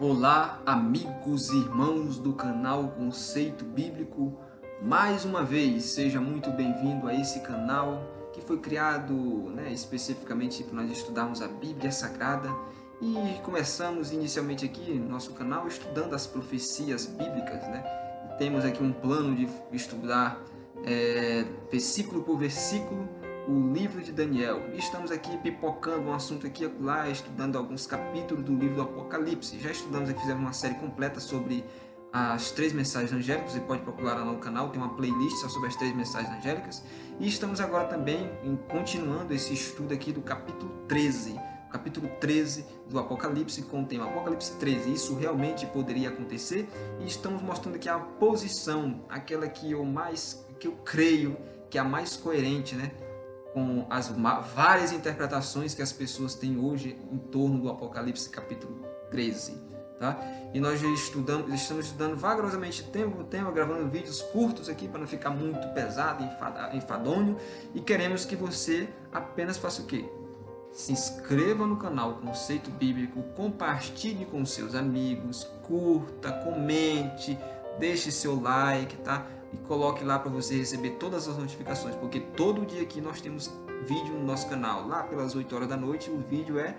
Olá, amigos e irmãos do canal Conceito Bíblico. Mais uma vez, seja muito bem-vindo a esse canal que foi criado especificamente para nós estudarmos a Bíblia Sagrada. E começamos inicialmente aqui no nosso canal estudando as profecias bíblicas, E temos aqui um plano de estudar versículo por versículo o livro de Daniel. E estamos aqui pipocando um assunto aqui e acolá, estudando alguns capítulos do livro do Apocalipse. Já estudamos aqui, fizemos uma série completa sobre as 3 mensagens angélicas. Você pode procurar lá no canal, tem uma playlist só sobre as 3 mensagens angélicas. E estamos agora também continuando esse estudo aqui do capítulo 13. Capítulo 13 do Apocalipse, com o tema Apocalipse 13, isso realmente poderia acontecer? E estamos mostrando aqui a posição, aquela que eu creio que é a mais coerente, com as várias interpretações que as pessoas têm hoje em torno do Apocalipse capítulo 13. Tá? E nós já estamos estudando vagarosamente o tema, gravando vídeos curtos aqui para não ficar muito pesado, enfadonho, e queremos que você apenas faça o quê? Se inscreva no canal Conceito Bíblico, compartilhe com seus amigos, curta, comente, deixe seu like, tá? E coloque lá para você receber todas as notificações, porque todo dia aqui nós temos vídeo no nosso canal. Lá pelas 8 horas da noite o vídeo é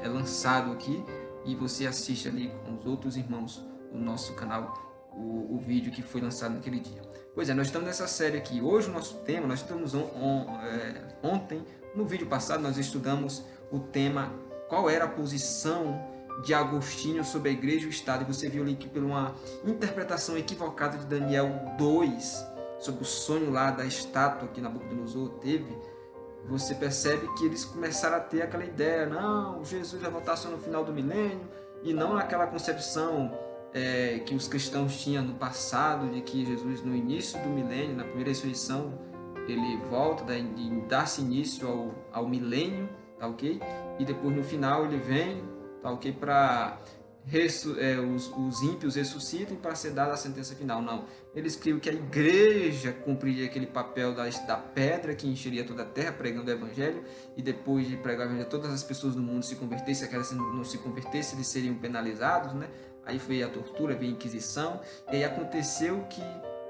lançado aqui e você assiste ali com os outros irmãos do nosso canal o vídeo que foi lançado naquele dia. Pois é, nós estamos nessa série aqui. Hoje o nosso tema, nós estamos ontem, no vídeo passado nós estudamos o tema qual era a posição de Agostinho sobre a igreja e o Estado. E você viu ali que por uma interpretação equivocada de Daniel 2, sobre o sonho lá da estátua que Nabucodonosor teve, você percebe que eles começaram a ter aquela ideia, não, Jesus vai voltar só no final do milênio, e não naquela concepção que os cristãos tinham no passado, de que Jesus no início do milênio, na primeira ressurreição, ele volta, dá-se início ao milênio, tá ok? E depois no final ele vem, tá ok? Para os ímpios ressuscitam para ser dada a sentença final. Não, eles criam que a igreja cumpriria aquele papel da pedra que encheria toda a terra pregando o evangelho, e depois de pregar o evangelho todas as pessoas do mundo se convertessem, aquelas que não se convertessem eles seriam penalizados, Aí foi a tortura, veio a Inquisição, e aí aconteceu que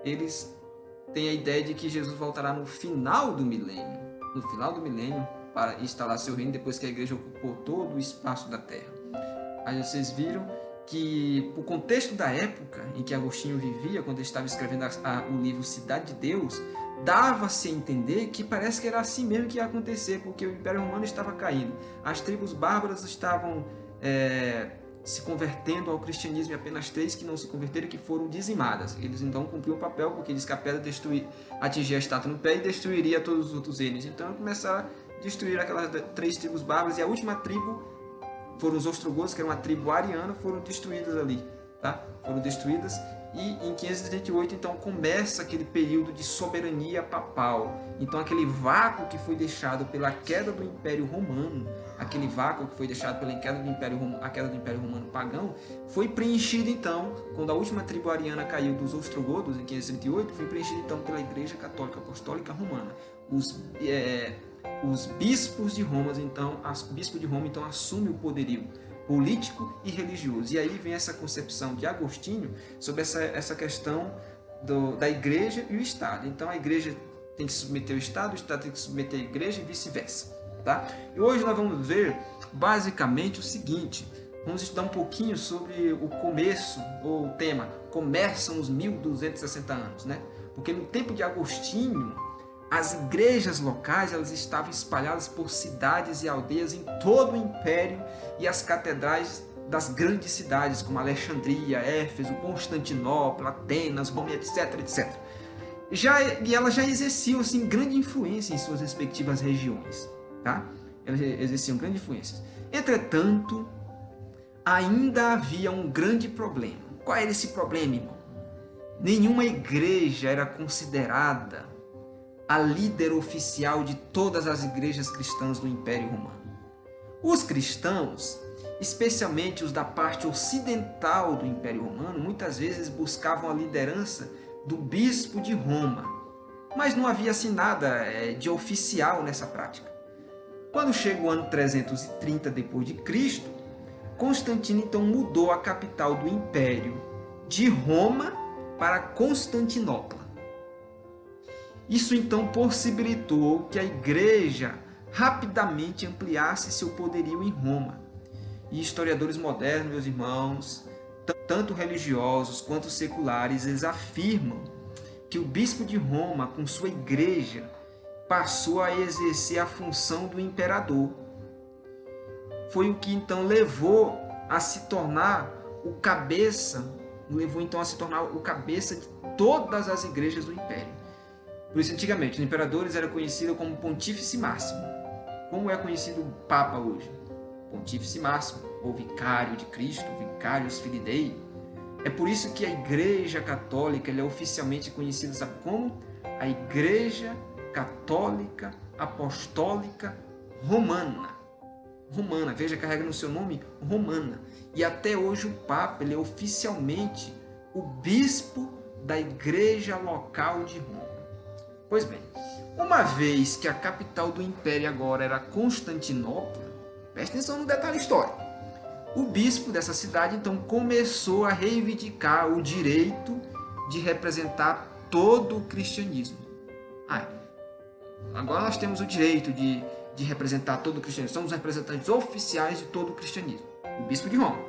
eles têm a ideia de que Jesus voltará no final do milênio, para instalar seu reino depois que a igreja ocupou todo o espaço da terra. Aí vocês viram que, o contexto da época em que Agostinho vivia, quando ele estava escrevendo o livro Cidade de Deus, dava-se a entender que parece que era assim mesmo que ia acontecer, porque o Império Romano estava caindo. As tribos bárbaras estavam se convertendo ao cristianismo, e apenas 3 que não se converteram, que foram dizimadas. Eles então cumpriam o papel, porque diz que a pedra atingia a estátua no pé e destruiria todos os outros reinos. Então começaram a destruir aquelas 3 tribos bárbaras, e a última tribo foram os ostrogodos, que era uma tribo ariana, foram destruídas ali, tá? Foram destruídas, e em 538 então começa aquele período de soberania papal. Então aquele vácuo que foi deixado pela queda do Império Romano, aquele vácuo que foi deixado pela queda do Império Romano pagão, foi preenchido então, quando a última tribo ariana caiu dos ostrogodos em 538, foi preenchido então pela Igreja Católica Apostólica Romana. Os bispos de Roma então assume o poderio político e religioso. E aí vem essa concepção de Agostinho sobre essa questão da igreja e o Estado. Então a igreja tem que submeter o Estado tem que submeter a igreja e vice-versa. Tá? E hoje nós vamos ver basicamente o seguinte: vamos estudar um pouquinho sobre o começo, ou o tema, começam os 1260 anos. Porque no tempo de Agostinho, as igrejas locais elas estavam espalhadas por cidades e aldeias em todo o Império, e as catedrais das grandes cidades, como Alexandria, Éfeso, Constantinopla, Atenas, Roma, etc, etc. E elas já exerciam assim, grande influência em suas respectivas regiões. Tá? Elas exerciam grande influência. Entretanto, ainda havia um grande problema. Qual era esse problema, irmão? Nenhuma igreja era considerada a líder oficial de todas as igrejas cristãs do Império Romano. Os cristãos, especialmente os da parte ocidental do Império Romano, muitas vezes buscavam a liderança do bispo de Roma, mas não havia assim nada de oficial nessa prática. Quando chega o ano 330 depois de Cristo, Constantino então mudou a capital do império de Roma para Constantinopla. Isso então possibilitou que a igreja rapidamente ampliasse seu poderio em Roma. E historiadores modernos, meus irmãos, tanto religiosos quanto seculares, eles afirmam que o bispo de Roma, com sua igreja, passou a exercer a função do imperador. Foi o que então levou a se tornar o cabeça de todas as igrejas do império. Por isso, antigamente, os imperadores eram conhecidos como Pontífice Máximo. Como é conhecido o Papa hoje? Pontífice Máximo, ou Vicário de Cristo, Vicarius Filii Dei. É por isso que a Igreja Católica é oficialmente conhecida, sabe como? A Igreja Católica Apostólica Romana. Romana, veja, carrega no seu nome Romana. E até hoje o Papa ele é oficialmente o bispo da igreja local de Roma. Pois bem, uma vez que a capital do império agora era Constantinopla, preste atenção no detalhe histórico, o bispo dessa cidade então começou a reivindicar o direito de representar todo o cristianismo. Agora nós temos o direito de representar todo o cristianismo. Somos representantes oficiais de todo o cristianismo. O bispo de Roma.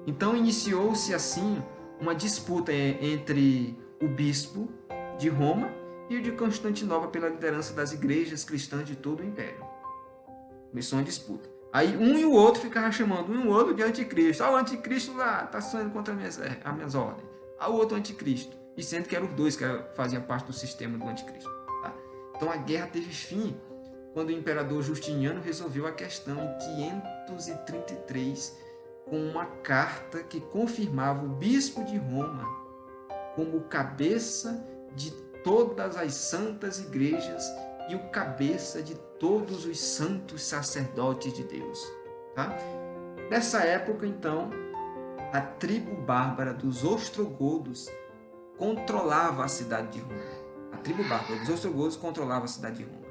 Então iniciou-se assim uma disputa entre o bispo de Roma e o de Constantinopla pela liderança das igrejas cristãs de todo o império. Começou uma disputa. Aí um e o outro ficavam chamando um e o outro de anticristo. O anticristo lá está saindo contra as minhas ordens. O outro anticristo. E sendo que eram os dois que faziam parte do sistema do anticristo. Tá? Então a guerra teve fim quando o imperador Justiniano resolveu a questão em 533, com uma carta que confirmava o bispo de Roma como cabeça de todas as santas igrejas e o cabeça de todos os santos sacerdotes de Deus. Tá? Nessa época, então, a tribo bárbara dos ostrogodos controlava a cidade de Roma. A tribo bárbara dos ostrogodos controlava a cidade de Roma.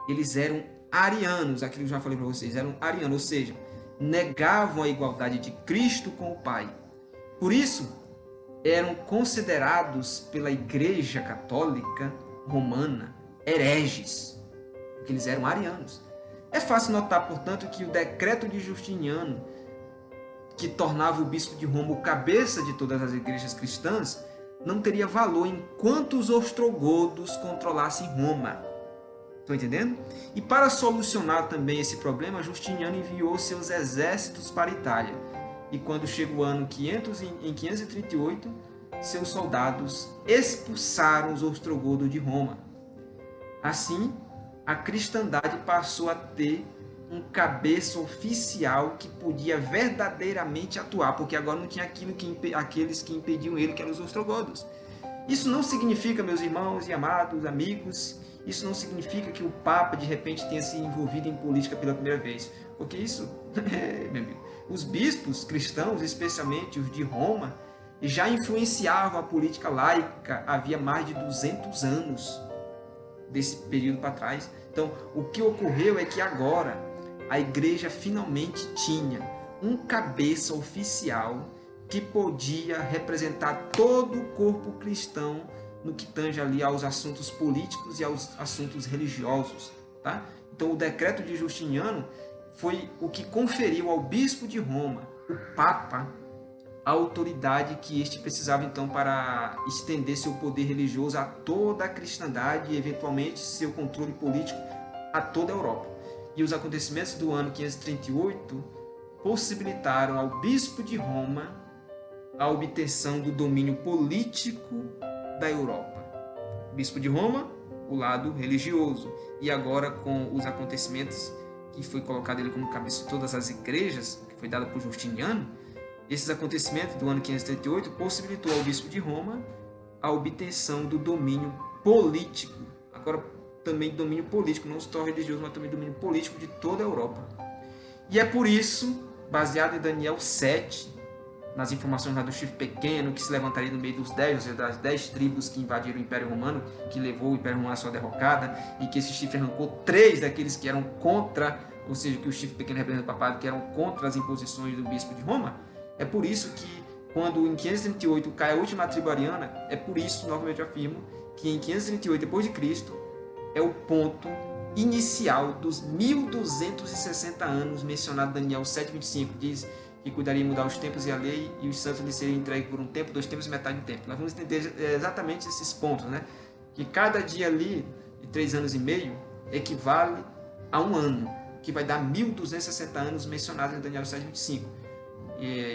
Eles eram arianos, aquilo que eu já falei para vocês, eram arianos, ou seja, negavam a igualdade de Cristo com o Pai. Por isso, eram considerados pela Igreja Católica Romana hereges, porque eles eram arianos. É fácil notar, portanto, que o decreto de Justiniano, que tornava o bispo de Roma o cabeça de todas as igrejas cristãs, não teria valor enquanto os ostrogodos controlassem Roma. Estão entendendo? E para solucionar também esse problema, Justiniano enviou seus exércitos para a Itália. E quando chega o ano 538, seus soldados expulsaram os ostrogodos de Roma. Assim, a cristandade passou a ter um cabeça oficial que podia verdadeiramente atuar, porque agora não tinha aqueles que impediam ele, que eram os ostrogodos. Isso não significa, meus irmãos e amados amigos, isso não significa que o Papa de repente tenha se envolvido em política pela primeira vez, porque isso, meu amigo, os bispos cristãos, especialmente os de Roma, já influenciavam a política laica havia mais de 200 anos desse período para trás. Então, o que ocorreu é que agora a igreja finalmente tinha um cabeça oficial que podia representar todo o corpo cristão no que tange ali aos assuntos políticos e aos assuntos religiosos. Tá? Então, o decreto de Justiniano foi o que conferiu ao bispo de Roma, o Papa, a autoridade que este precisava então para estender seu poder religioso a toda a cristandade e eventualmente seu controle político a toda a Europa. E os acontecimentos do ano 538 possibilitaram ao bispo de Roma a obtenção do domínio político da Europa. O bispo de Roma, o lado religioso, e agora com os acontecimentos que foi colocado ele como cabeça de todas as igrejas, que foi dado por Justiniano, esses acontecimentos do ano 538 possibilitou ao bispo de Roma a obtenção do domínio político, agora também domínio político, não só religioso, mas também domínio político de toda a Europa. E é por isso, baseado em Daniel 7, nas informações lá do chifre pequeno, que se levantaria no meio dos 10, ou seja, das 10 tribos que invadiram o Império Romano, que levou o Império Romano à sua derrocada, e que esse chifre arrancou 3 daqueles que eram contra ou seja, que o chifre pequeno representa o papado, que eram contra as imposições do bispo de Roma. É por isso que, quando em 538 cai a última tribo ariana, é por isso, novamente eu afirmo, que em 538 depois de Cristo é o ponto inicial dos 1260 anos mencionado em Daniel 7:25, diz que cuidaria de mudar os tempos e a lei, e os santos lhe seriam entregues por um tempo, 2 tempos e metade de tempo. Nós vamos entender exatamente esses pontos, né? Que cada dia ali, de 3 anos e meio, equivale a um ano, que vai dar 1260 anos mencionados em Daniel 7:25.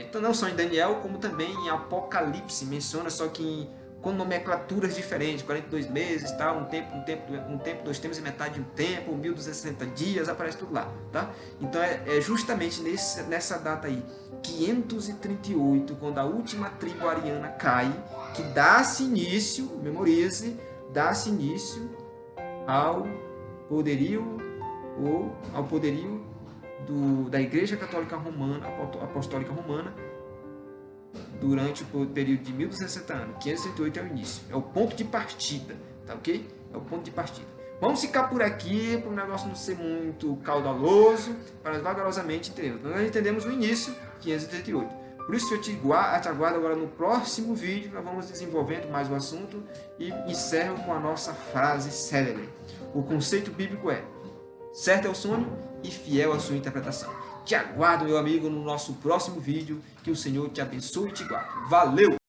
Então não só em Daniel, como também em Apocalipse, menciona, só que com nomenclaturas diferentes, 42 meses, tá? um tempo, 2 tempos e metade de um tempo, 1260 dias, aparece tudo lá, tá? Então é justamente nessa data aí, 538, quando a última tribo ariana cai, que dá-se início, memorize, dá-se início ao poderio da Igreja Católica Romana, Apostólica Romana, durante o período de 1260 anos. 538 é o início, é o ponto de partida, tá ok? É o ponto de partida. Vamos ficar por aqui, para o negócio não ser muito caudaloso, para vagarosamente entendermos. Nós entendemos o início, 538. Por isso eu te aguardo agora no próximo vídeo, nós vamos desenvolvendo mais o assunto e encerro com a nossa frase célebre. O conceito bíblico é: certo é o sonho e fiel a sua interpretação. Te aguardo, meu amigo, no nosso próximo vídeo. Que o Senhor te abençoe e te guarde. Valeu!